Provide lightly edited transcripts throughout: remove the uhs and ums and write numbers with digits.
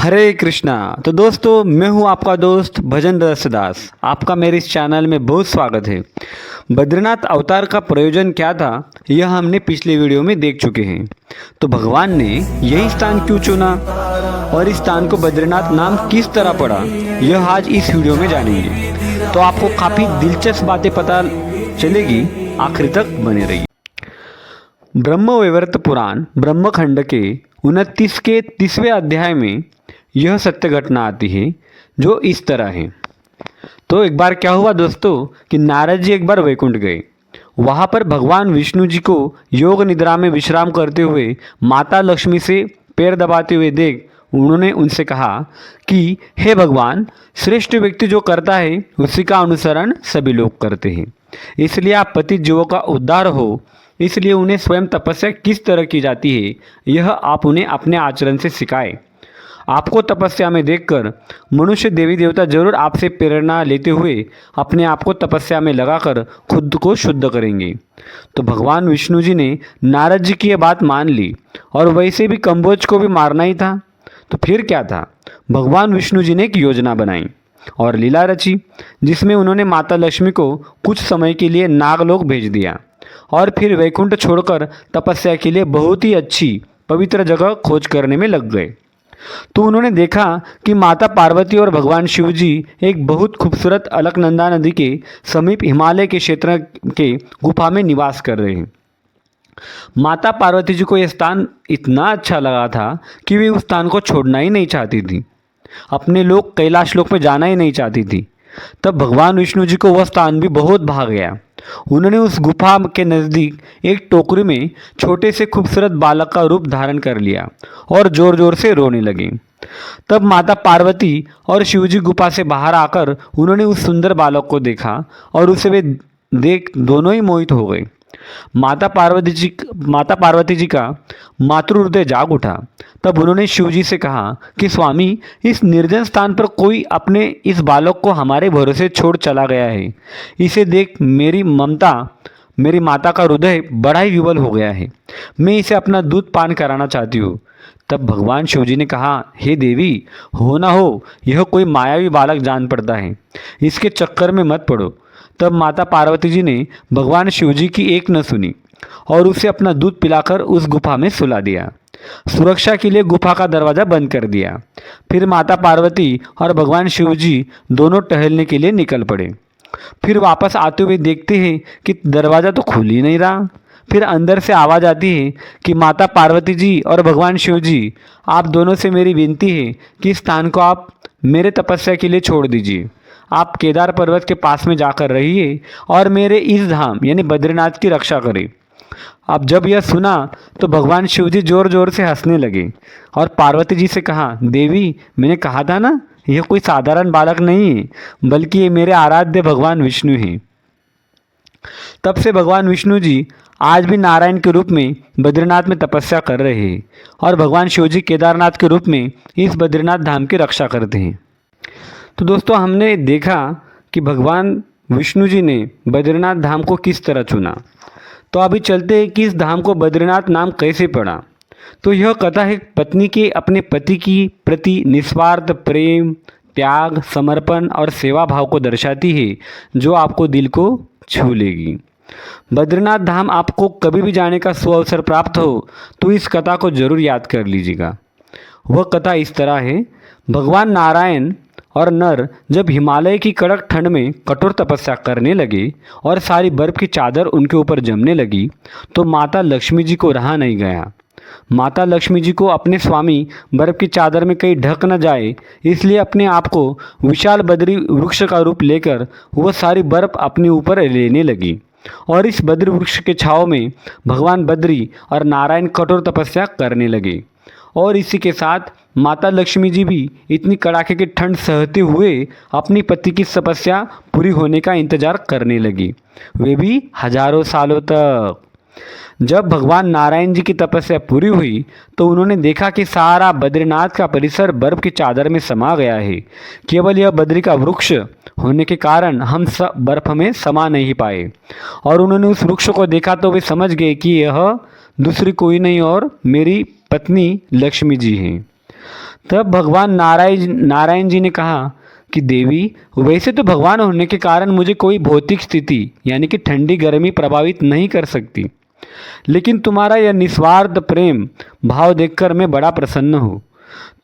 हरे कृष्णा। तो दोस्तों, मैं हूं आपका दोस्त भजन दास। आपका मेरे इस चैनल में बहुत स्वागत है। बद्रीनाथ अवतार का प्रयोजन क्या था, यह हमने पिछले वीडियो में देख चुके हैं। तो भगवान ने यही स्थान क्यों चुना और इस स्थान को बद्रीनाथ नाम किस तरह पड़ा, यह आज इस वीडियो में जानेंगे। तो आपको काफ़ी दिलचस्प बातें पता चलेगी, आखिर तक बने रहिए। ब्रह्मवैवर्त पुराण ब्रह्मखंड के 29 के 30वें अध्याय में यह सत्य घटना आती है जो इस तरह है। तो एक बार क्या हुआ दोस्तों कि नारद जी एक बार वैकुंठ गए। वहाँ पर भगवान विष्णु जी को योग निद्रा में विश्राम करते हुए माता लक्ष्मी से पैर दबाते हुए देख उन्होंने उनसे कहा कि हे भगवान, श्रेष्ठ व्यक्ति जो करता है उसी का अनुसरण सभी लोग करते हैं। इसलिए आप पतित जीवों का उद्धार हो, इसलिए उन्हें स्वयं तपस्या किस तरह की जाती है यह आप उन्हें अपने आचरण से सिखाए। आपको तपस्या में देखकर मनुष्य देवी देवता जरूर आपसे प्रेरणा लेते हुए अपने आप को तपस्या में लगाकर खुद को शुद्ध करेंगे। तो भगवान विष्णु जी ने नारद जी की यह बात मान ली और वैसे भी कंबोज को भी मारना ही था। तो फिर क्या था, भगवान विष्णु जी ने एक योजना बनाई और लीला रची, जिसमें उन्होंने माता लक्ष्मी को कुछ समय के लिए नागलोक भेज दिया और फिर वैकुंठ छोड़कर तपस्या के लिए बहुत ही अच्छी पवित्र जगह खोज करने में लग गए। तो उन्होंने देखा कि माता पार्वती और भगवान शिव जी एक बहुत खूबसूरत अलकनंदा नदी के समीप हिमालय के क्षेत्र के गुफा में निवास कर रहे हैं। माता पार्वती जी को यह स्थान इतना अच्छा लगा था कि वे उस स्थान को छोड़ना ही नहीं चाहती थी, अपने लोग कैलाश लोक में जाना ही नहीं चाहती थी। तब भगवान विष्णु जी को वह स्थान भी बहुत भा गया। उन्होंने उस गुफा के नज़दीक एक टोकरी में छोटे से खूबसूरत बालक का रूप धारण कर लिया और ज़ोर ज़ोर से रोने लगे। तब माता पार्वती और शिवजी गुफा से बाहर आकर उन्होंने उस सुंदर बालक को देखा और उसे वे देख दोनों ही मोहित हो गए। माता पार्वती जी का मातृ हृदय जाग उठा। तब उन्होंने शिवजी से कहा कि स्वामी, इस निर्जन स्थान पर कोई अपने इस बालक को हमारे भरोसे छोड़ चला गया है। इसे देख मेरी माता का हृदय बड़ा ही विवल हो गया है। मैं इसे अपना दूध पान कराना चाहती हूँ। तब भगवान शिवजी ने कहा, हे देवी, हो ना हो यह कोई मायावी बालक जान पड़ता है, इसके चक्कर में मत पड़ो। तब माता पार्वती जी ने भगवान शिवजी की एक न सुनी और उसे अपना दूध पिलाकर उस गुफा में सुला दिया। सुरक्षा के लिए गुफा का दरवाज़ा बंद कर दिया। फिर माता पार्वती और भगवान शिवजी दोनों टहलने के लिए निकल पड़े। फिर वापस आते हुए देखते हैं कि दरवाज़ा तो खुल ही नहीं रहा। फिर अंदर से आवाज़ आती है कि माता पार्वती जी और भगवान शिव जी, आप दोनों से मेरी विनती है कि इस स्थान को आप मेरे तपस्या के लिए छोड़ दीजिए। आप केदार पर्वत के पास में जाकर रहिए और मेरे इस धाम यानी बद्रीनाथ की रक्षा करें। अब जब यह सुना तो भगवान शिव जी जोर जोर से हंसने लगे और पार्वती जी से कहा, देवी, मैंने कहा था ना, यह कोई साधारण बालक नहीं है, बल्कि ये मेरे आराध्य भगवान विष्णु हैं। तब से भगवान विष्णु जी आज भी नारायण के रूप में बद्रीनाथ में तपस्या कर रहे हैं और भगवान शिव जी केदारनाथ के रूप में इस बद्रीनाथ धाम की रक्षा करते हैं। तो दोस्तों, हमने देखा कि भगवान विष्णु जी ने बद्रीनाथ धाम को किस तरह चुना। तो अभी चलते हैं कि इस धाम को बद्रीनाथ नाम कैसे पड़ा। तो यह कथा है पत्नी के अपने पति की प्रति निस्वार्थ प्रेम, त्याग, समर्पण और सेवा भाव को दर्शाती है, जो आपको दिल को छू लेगी। बद्रीनाथ धाम आपको कभी भी जाने का सुअवसर प्राप्त हो तो इस कथा को जरूर याद कर लीजिएगा। वह कथा इस तरह है, भगवान नारायण और नर जब हिमालय की कड़क ठंड में कठोर तपस्या करने लगे और सारी बर्फ़ की चादर उनके ऊपर जमने लगी, तो माता लक्ष्मी जी को रहा नहीं गया। माता लक्ष्मी जी को अपने स्वामी बर्फ़ की चादर में कहीं ढक न जाए, इसलिए अपने आप को विशाल बद्री वृक्ष का रूप लेकर वह सारी बर्फ़ अपने ऊपर लेने लगी और इस बद्री वृक्ष के छाँव में भगवान बद्री और नारायण कठोर तपस्या करने लगे। और इसी के साथ माता लक्ष्मी जी भी इतनी कड़ाके की ठंड सहते हुए अपनी पति की तपस्या पूरी होने का इंतजार करने लगी, वे भी हजारों सालों तक। जब भगवान नारायण जी की तपस्या पूरी हुई तो उन्होंने देखा कि सारा बद्रीनाथ का परिसर बर्फ की चादर में समा गया है। केवल यह बद्री का वृक्ष होने के कारण हम सब बर्फ में समा नहीं पाए और उन्होंने उस वृक्ष को देखा तो वे समझ गए कि यह दूसरी कोई नहीं और मेरी पत्नी लक्ष्मी जी हैं। तब भगवान नारायण जी ने कहा कि देवी, वैसे तो भगवान होने के कारण मुझे कोई भौतिक स्थिति यानी कि ठंडी गर्मी प्रभावित नहीं कर सकती, लेकिन तुम्हारा यह निस्वार्थ प्रेम भाव देखकर मैं बड़ा प्रसन्न हूँ।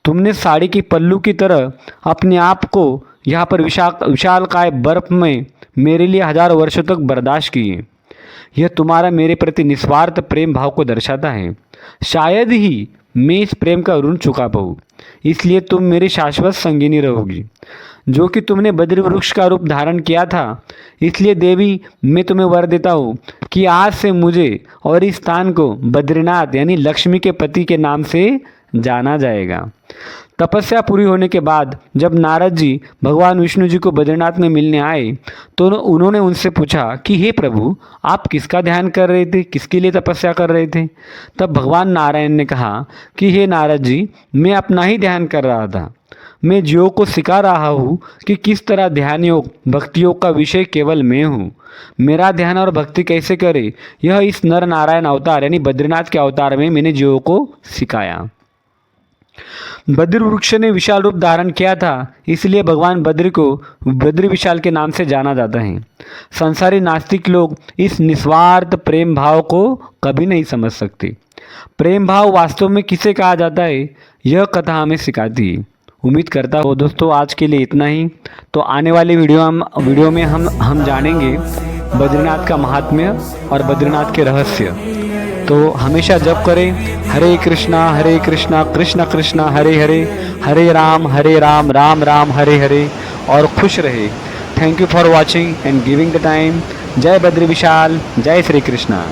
तुमने साड़ी के पल्लू की तरह अपने आप को यहाँ पर विशालकाय बर्फ में मेरे लिए हजारों वर्षों तक बर्दाश्त किए। यह तुम्हारा मेरे प्रति निस्वार्थ प्रेम भाव को दर्शाता है। शायद ही मैं इस प्रेम का ऋण चुका पाऊँ, इसलिए तुम मेरी शाश्वत संगिनी रहोगी। जो कि तुमने बद्री वृक्ष का रूप धारण किया था, इसलिए देवी मैं तुम्हें वर देता हूँ कि आज से मुझे और इस स्थान को बद्रीनाथ यानी लक्ष्मी के पति के नाम से जाना जाएगा। तपस्या पूरी होने के बाद जब नारद जी भगवान विष्णु जी को बद्रीनाथ में मिलने आए तो उन्होंने उनसे पूछा कि हे प्रभु, आप किसका ध्यान कर रहे थे, किसके लिए तपस्या कर रहे थे। तब भगवान नारायण ने कहा कि हे नारद जी, मैं अपना ही ध्यान कर रहा था। मैं जीवों को सिखा रहा हूँ कि किस तरह ध्यान योग भक्ति योग का विषय केवल मैं हूँ। मेरा ध्यान और भक्ति कैसे करे, यह इस नर नारायण अवतार यानी बद्रीनाथ के अवतार में मैंने जीवों को सिखाया। बद्री वृक्ष ने विशाल रूप धारण किया था, इसलिए भगवान बद्री को बद्री विशाल के नाम से जाना जाता है। संसारी नास्तिक लोग इस निस्वार्थ प्रेम भाव को कभी नहीं समझ सकते। प्रेम भाव वास्तव में किसे कहा जाता है, यह कथा हमें सिखाती है। उम्मीद करता हूँ दोस्तों आज के लिए इतना ही। तो आने वाले वीडियो में हम जानेंगे बद्रीनाथ का महात्म्य और बद्रीनाथ के रहस्य। तो हमेशा जप करें हरे कृष्णा कृष्ण कृष्ण हरे हरे, हरे राम राम राम हरे हरे, और खुश रहे। Thank you for watching and giving the time. जय बद्री विशाल, जय श्री कृष्णा।